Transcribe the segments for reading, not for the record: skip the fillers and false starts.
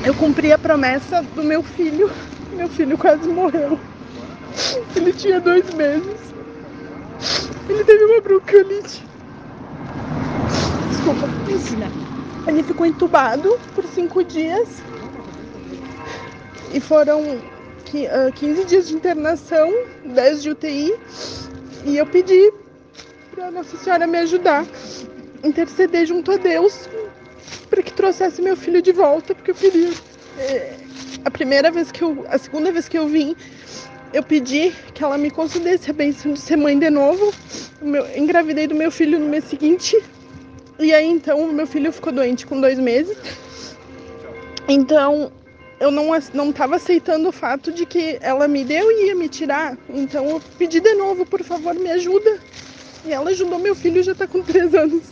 Eu cumpri a promessa do meu filho. Meu filho quase morreu. Ele tinha 2 meses. Ele teve uma bronquiolite. Desculpa. Ele ficou entubado por 5 dias. E foram 15 dias de internação, 10 de UTI. E eu pedi para Nossa Senhora me ajudar, interceder junto a Deus para que trouxesse meu filho de volta, porque eu queria. A segunda vez que eu vim, eu pedi que ela me concedesse a bênção de ser mãe de novo. Engravidei do meu filho no mês seguinte. E aí, então, meu filho ficou doente com 2 meses. Então, eu não estava aceitando o fato de que ela me deu e ia me tirar. Então, eu pedi de novo, por favor, me ajuda. E ela ajudou, meu filho já está com 3 anos.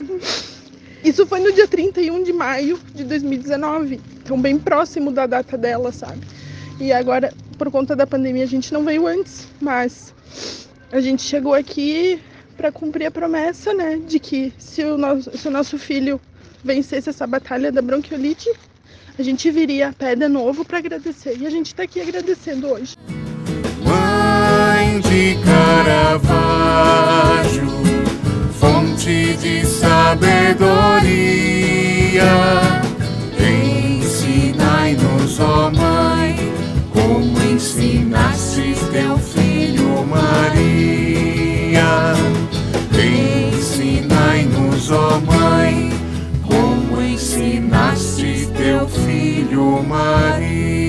Isso foi no dia 31 de maio de 2019. Então, bem próximo da data dela, sabe? E agora, por conta da pandemia, a gente não veio antes. Mas a gente chegou aqui para cumprir a promessa, né? De que se o nosso filho vencesse essa batalha da bronquiolite, a gente viria a pé de novo para agradecer. E a gente está aqui agradecendo hoje. Mãe de Caravaggio, fonte de sabedoria, ensinai-nos, ó Mãe, como ensinastes teu filho Maria. Ensinai-nos, ó Mãe, como ensinastes teu filho Maria.